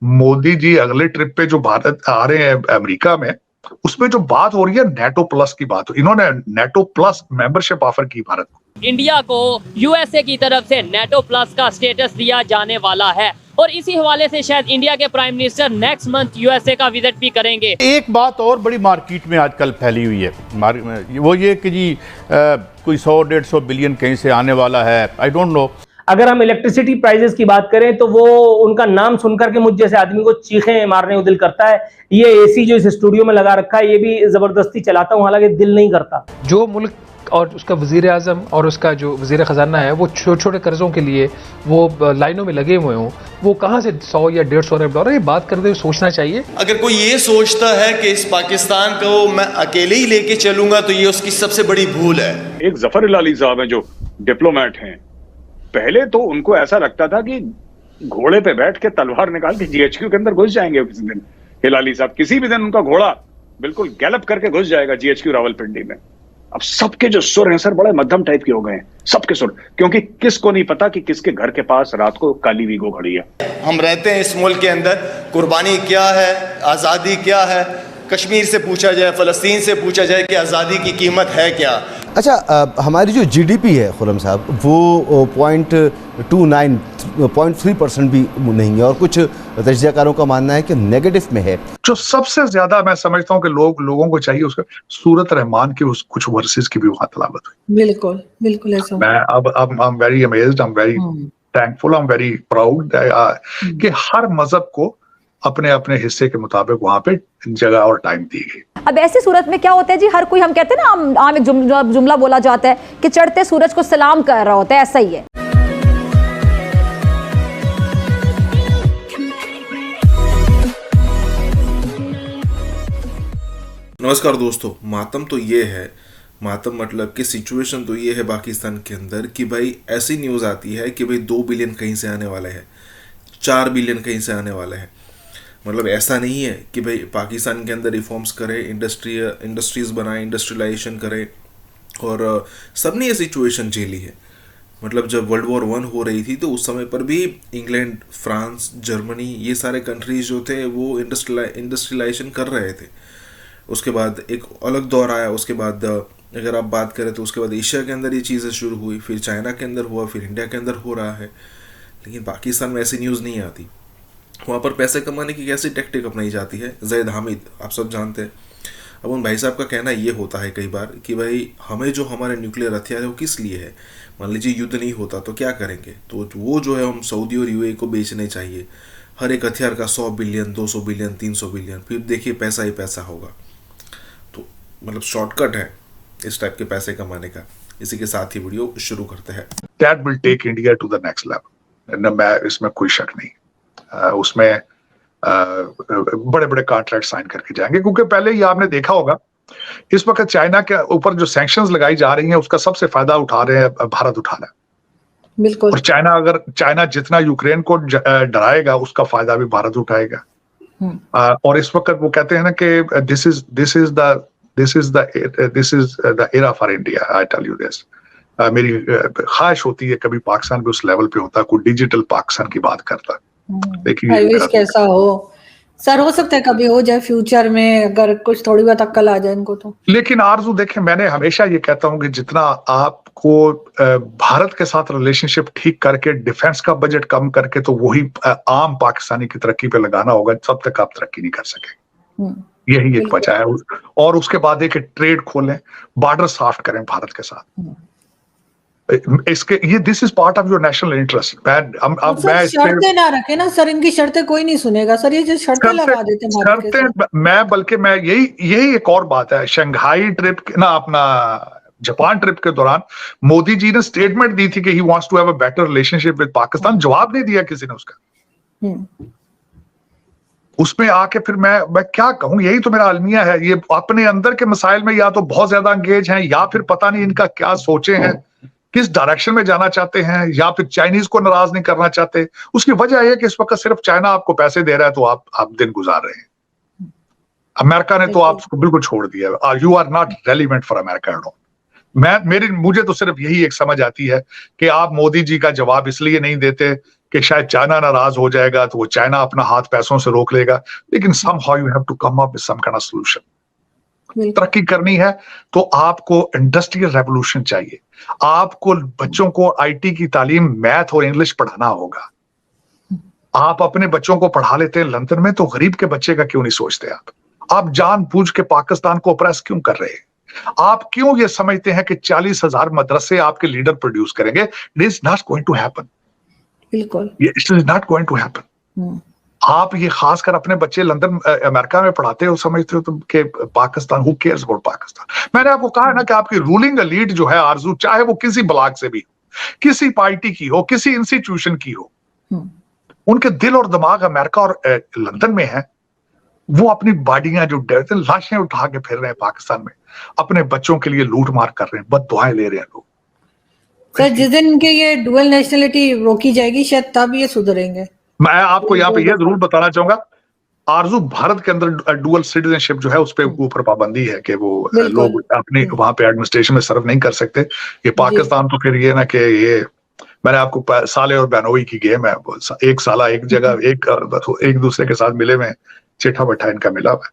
मोदी जी अगले ट्रिप पे जो भारत आ रहे हैं अमेरिका में, उसमें जो बात हो रही है नेटो प्लस की बात हो, इन्होंने नेटो प्लस मेंबरशिप ऑफर की भारत को। इंडिया को यूएसए की तरफ से नेटो प्लस का स्टेटस दिया जाने वाला है और इसी हवाले से शायद इंडिया के prime minister next month USA का विजिट भी करेंगे। एक बात और बड़ी मार्केट में आजकल फैली हुई है, वो ये कि जी कोई 100-150 बिलियन कहीं से आने वाला है, आई डोंट नो। अगर हम इलेक्ट्रिसिटी प्राइसेस की बात करें तो वो उनका नाम सुनकर के मुझ जैसे आदमी को चीखें मारने को दिल करता है। ये एसी जो इस स्टूडियो में लगा रखा है ये भी जबरदस्ती चलाता हूं, हालांकि दिल नहीं करता। जो मुल्क और उसका वज़ीर आज़म और उसका जो वज़ीर ख़जाना है वो छोटे छोटे कर्ज़ों के लिए वो लाइनों में लगे हुए हों, वो कहाँ से 100 या 150 अरब डॉलर, ये बात करते हुए सोचना चाहिए। अगर कोई ये सोचता है कि इस पाकिस्तान को मैं अकेले ही लेके चलूंगा तो ये उसकी सबसे बड़ी भूल है। एक जफर इलाली साहब हैं जो डिप्लोमेट हैं, पहले तो उनको ऐसा लगता था कि घोड़े पे बैठ के तलवार निकाल के जीएचक्यू के अंदर घुस जाएंगे किसी दिन। हिलाली साहब किसी भी दिन उनका घोड़ा बिल्कुल गैलप करके घुस जाएगा जीएचक्यू रावलपिंडी में। अब सबके जो सुर हैं सर बड़े मध्यम टाइप के हो गए हैं, सबके सुर, क्योंकि किसको नहीं पता कि किसके घर के पास रात को काली वीगो खड़ी है। हम रहते हैं इस मुल्क के अंदर, कुर्बानी क्या है, आज़ादी क्या है, कश्मीर से पूछा जाए, फ़लस्तीन से पूछा जाए कि आज़ादी की कीमत है क्या। अच्छा, हमारी जो जीडीपी है खुर्रम साहब वो 0.3% भी नहीं है और कुछ तजज़ियाकारों का मानना है कि नेगेटिव में है। जो सबसे ज्यादा मैं समझता हूँ कि लोगों को चाहिए उसका सूरत रहमान की उस कुछ वर्सेस की भी वहां तलावत हुई। बिल्कुल बिल्कुल ऐसा। मैं अब I am very amazed, I am very thankful, I am very proud कि हर मजहब को अपने अपने हिस्से के मुताबिक वहां पे जगह और टाइम दी गई। अब ऐसी सूरत में क्या होता है जी, हर कोई, हम कहते हैं ना, आम एक जुमला बोला जाता है कि चढ़ते सूरज को सलाम कर रहा होता है, ऐसा ही है। नमस्कार दोस्तों, मातम तो ये है, मातम मतलब कि सिचुएशन तो ये है पाकिस्तान के अंदर कि भाई ऐसी न्यूज़ आती है कि भाई 2 बिलियन कहीं से आने वाले हैं, 4 बिलियन कहीं से आने वाले हैं। मतलब ऐसा नहीं है कि भाई पाकिस्तान के अंदर रिफॉर्म्स करे, इंडस्ट्रीज़ बनाए, इंडस्ट्रियलाइजेशन करे, और सब ने ये सिचुएशन झेली है। मतलब जब वर्ल्ड वॉर 1 हो रही थी तो उस समय पर भी इंग्लैंड, फ्रांस, जर्मनी, ये सारे कंट्रीज़ जो थे वो इंडस्ट्रियलाइजेशन कर रहे थे। उसके बाद एक अलग दौर आया, उसके बाद अगर आप बात करें तो उसके बाद एशिया के अंदर ये चीज़ें शुरू हुई, फिर चाइना के अंदर हुआ, फिर इंडिया के अंदर हो रहा है। लेकिन पाकिस्तान में ऐसी न्यूज़ नहीं आती। वहाँ पर पैसे कमाने की कैसी टेक्निक अपनाई जाती है, ज़ैद हामिद आप सब जानते हैं। अब उन भाई साहब का कहना ये होता है कई बार कि भाई हमें जो हमारे न्यूक्लियर हथियार है वो किस लिए है, मान लीजिए युद्ध नहीं होता तो क्या करेंगे, तो वो जो है हम सऊदी और यूएई को बेचने चाहिए, हर एक हथियार का 100 बिलियन, 200 बिलियन, 300 बिलियन, फिर देखिए पैसा ही पैसा होगा। तो मतलब शॉर्टकट है इस टाइप के पैसे कमाने का। इसी के साथ ही वीडियो शुरू करते हैं। That will take India to the next level, मैं इसमें कोई शक नहीं। उसमें बड़े बड़े कॉन्ट्रैक्ट साइन करके जाएंगे, क्योंकि पहले ही आपने देखा होगा इस वक्त चाइना के ऊपर जो सैंक्शंस लगाई जा रही हैं उसका सबसे फायदा उठा रहे हैं, भारत उठा रहा है। बिल्कुल। और चाइना जितना यूक्रेन को डराएगा उसका फायदा भी भारत उठाएगा। और इस वक्त वो कहते हैं ना कि this is the era for India. I tell you this, मेरी ख्वाहिश होती है कभी पाकिस्तान भी उस लेवल पे होता, कोई डिजिटल पाकिस्तान की बात करता। देखिए कैसा हो सर, हो सकता है कभी हो जाए फ्यूचर में, अगर कुछ थोड़ी बहुत अक्ल आ जाए इनको तो। लेकिन आरजू देखें, मैंने हमेशा ये कहता हूं कि जितना आपको भारत के साथ रिलेशनशिप ठीक करके, डिफेंस का बजट कम करके, तो वही आम पाकिस्तानी की तरक्की पे लगाना होगा, तब तक आप तरक्की नहीं कर सके। यही एक वजह है। और उसके बाद एक ट्रेड खोलें, बॉर्डर सॉफ्ट करें भारत के साथ। इसके ये this is part of your national interest. मैं शर्तें ना रखे ना सर, इनकी शर्तें कोई नहीं सुनेगा सर, ये जो शर्तें लगा देते हैं शर्तें, बल्कि मैं यही एक और बात है। शंघाई ट्रिप ना, अपना जापान ट्रिप के दौरान मोदी जी ने स्टेटमेंट दी थी कि he wants to have a better relationship with Pakistan. जवाब नहीं दिया किसी ने उसका। उसमें आके फिर मैं क्या कहूं, यही तो मेरा अलमिया है। ये अपने अंदर के मसाइल में या तो बहुत ज्यादा एंगेज हैं, या फिर पता नहीं इनका क्या सोचे हैं, किस डायरेक्शन में जाना चाहते हैं, या फिर चाइनीज को नाराज नहीं करना चाहते। उसकी वजह यह कि इस वक्त सिर्फ चाइना आपको पैसे दे रहा है तो आप दिन गुजार रहे हैं। अमेरिका ने तो आपको बिल्कुल छोड़ दिया। You are not relevant for America. मुझे तो सिर्फ यही एक समझ आती है कि आप मोदी जी का जवाब इसलिए नहीं देते कि शायद चाइना नाराज हो जाएगा तो वो चाइना अपना हाथ पैसों से रोक लेगा, लेकिन somehow you have to come up with some kind of solution. तरक्की करनी है तो आपको इंडस्ट्रियल रेवोल्यूशन चाहिए, आपको बच्चों को आईटी की तालीम, मैथ और इंग्लिश पढ़ाना होगा। आप अपने बच्चों को पढ़ा लेते हैं लंदन में, तो गरीब के बच्चे का क्यों नहीं सोचते आप जानबूझ के पाकिस्तान को ऑप्रेस क्यों कर रहे हैं? आप क्यों ये समझते हैं कि 40,000 मदरसे आपके लीडर प्रोड्यूस करेंगे? It is not going to happen. बिल्कुल, it is not going to happen. आप ये खासकर अपने बच्चे लंदन अमेरिका में पढ़ाते हो, समझते हो तुम कि Pakistan, who cares about Pakistan? मैंने आपको कहा है ना कि आपकी रूलिंग एलीट जो है आरजू, चाहे वो किसी ब्लॉक से भी हो, किसी पार्टी की हो, किसी इंस्टीट्यूशन की हो, उनके दिल और दिमाग अमेरिका और लंदन में है। वो अपनी बॉडियां जो डरते हैं, लाशें उठा के फिर रहे हैं पाकिस्तान में, अपने बच्चों के लिए लूट मार कर रहे हैं, बददुआएं ले रहे हैं लोग। सर, जिस दिन इनके ये डुअल नेशनलिटी रोकी जाएगी शायद तब ये सुधरेंगे। मैं आपको यहाँ पे ये जरूर बताना चाहूंगा, आरजू, भारत के अंदर डुअल सिटीजनशिप जो है उस पे ऊपर पाबंदी है कि वो लोग अपने वहां पे एडमिनिस्ट्रेशन में सर्व नहीं कर सकते। ये पाकिस्तान तो फिर ये ना कि ये, मैंने आपको साले और बहनोई की गेम है, एक साला एक जगह एक दूसरे के साथ मिले में चिट्ठा बैठा इनका मिला हुआ।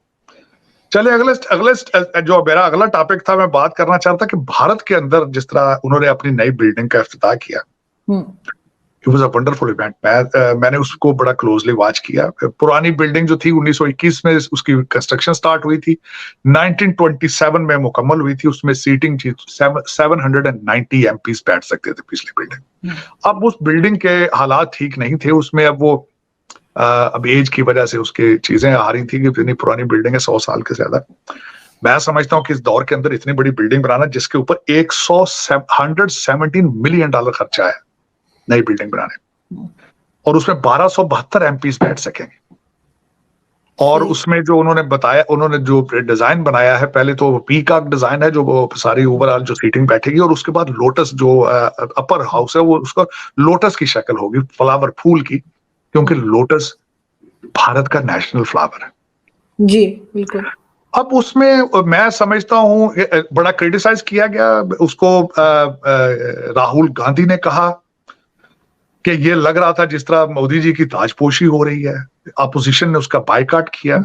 चले अगले जो मेरा अगला टॉपिक था, मैं बात करना चाहता कि भारत के अंदर जिस तरह उन्होंने अपनी नई बिल्डिंग का इफ्तिताह किया, it was a wonderful event. मैंने उसको बड़ा क्लोजली वॉच किया। पुरानी बिल्डिंग जो थी 1921 में उसकी कंस्ट्रक्शन स्टार्ट हुई थी, 1927 में मुकम्मल हुई थी। उसमें सीटिंग 790 एमपीज बैठ सकते थे, पिछली बिल्डिंग। अब उस बिल्डिंग के हालात ठीक नहीं थे, उसमें अब वो अब एज की वजह से उसके चीजें आ रही थी कि इतनी पुरानी बिल्डिंग है, 100 साल के ज्यादा। मैं समझता हूँ कि इस दौर के अंदर इतनी बड़ी बिल्डिंग बनाना, जिसके ऊपर 117 मिलियन डॉलर खर्चा है नई बिल्डिंग बनाने, और उसमें 1272 एमपीज बैठ सकेंगे। और उसमें जो उन्होंने बताया, उन्होंने जो डिजाइन बनाया है, पहले तो पीकॉक डिजाइन है जो वो सारी ओवरऑल जो सीटिंग बैठेगी, और उसके बाद लोटस जो अपर हाउस है वो उसका लोटस की शक्ल होगी, फ्लावर फूल की, क्योंकि लोटस भारत का नेशनल फ्लावर है। जी बिल्कुल। अब उसमें मैं समझता हूँ बड़ा क्रिटिसाइज किया गया उसको। राहुल गांधी ने कहा कि ये लग रहा था जिस तरह मोदी जी की ताजपोशी हो रही है, अपोजिशन ने उसका बायकॉट किया।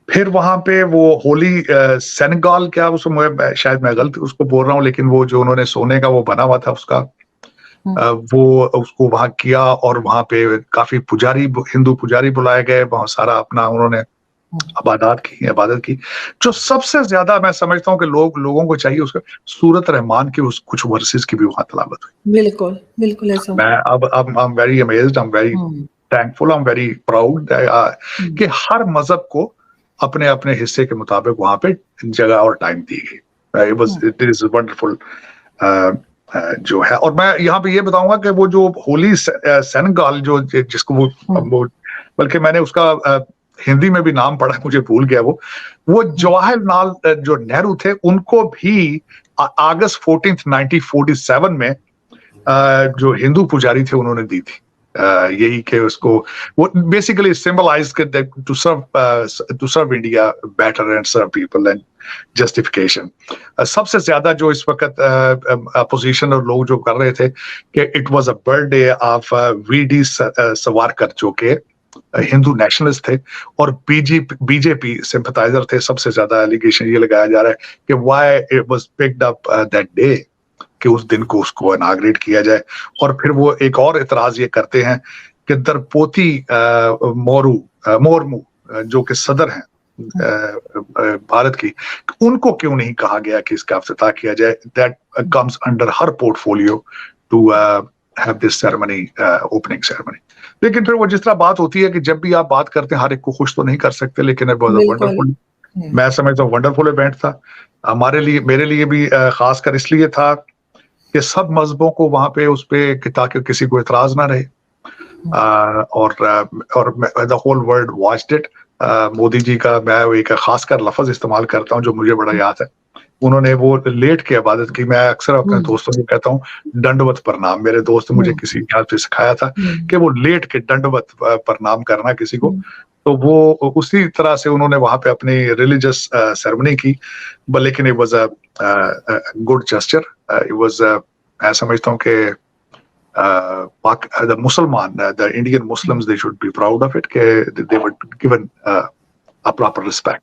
फिर वहां पे वो होली सेनेगल, क्या उसको शायद मैं गलत उसको बोल रहा हूँ, लेकिन वो जो उन्होंने सोने का वो बना हुआ था उसका, वो उसको वहां किया, और वहां पे काफी पुजारी, हिंदू पुजारी बुलाए गए, बहुत सारा अपना उन्होंने इबादत की। जो सबसे ज्यादा मैं समझता हूँ कि लोगों को चाहिए उसका, सूरत रहमान के उस कुछ वर्सेस की भी वहां तलावत हुई। बिल्कुल बिल्कुल ऐसा। मैं अब I am very amazed, I am very thankful, I am very proud कि हर मजहब को अपने अपने हिस्से के मुताबिक वहां पे जगह और टाइम दी गई। इट इज वंडरफुल जो है। और मैं यहाँ पे ये बताऊंगा कि वो जो होली सेनेगल जो जिसको वो बल्कि मैंने उसका हिंदी में भी नाम पढ़ा, मुझे भूल गया वो जवाहरलाल जो नेहरू थे, उनको भी अगस्त 14 1947 में जो हिंदू पुजारी थे उन्होंने दी थी। यही कि उसको वो basically symbolize to serve India better and serve people and justification. सबसे ज्यादा जो इस वक्त अपोजिशन और लोग जो कर रहे थे कि it was a birthday of VD. Savarkar, जो कि हिंदू नेशनलिस्ट थे और बीजेपी सिंपथाइजर थे। सबसे ज्यादा एलिगेशन ये लगाया जा रहा है कि why it was picked up that day, कि उस दिन को उसको इनाग्रेट किया जाए। और फिर वो एक और इतराज ये करते हैं कि द्रौपदी मुर्मू जो कि सदर हैं भारत की, उनको क्यों नहीं कहा गया कि इसका इफ्तिताह किया जाए। That comes under her portfolio to have this ceremony, opening ceremony. लेकिन फिर वो जिस तरह बात होती है कि जब भी आप बात करते हैं हर एक को खुश तो नहीं कर सकते, लेकिन इट वाज अ वंडरफुल, मैं समझता हूँ वंडरफुल इवेंट था हमारे लिए, मेरे लिए भी खासकर इसलिए था कि सब मजहबों को वहां पे उस पे, ताकि किसी को इतराज ना रहे, और the whole world watched it. Modi ji का मैं एक खासकर लफ्ज इस्तेमाल करता हूँ जो मुझे बड़ा याद है, उन्होंने वो लेट के इबादत की। मैं अक्सर अपने दोस्तों को कहता हूँ दंडवत प्रणाम, मेरे दोस्त ने मुझे किसी ख्याल से सिखाया था कि वो लेट के दंडवत प्रणाम करना किसी को, तो वो उसी तरह से उन्होंने वहां पे अपनी रिलीजियस सेरेमनी की। लेकिन it was a good gesture, it was मैं समझता हूँ कि the Musliman, the Indian Muslims, they should be proud of it. They were given a proper respect.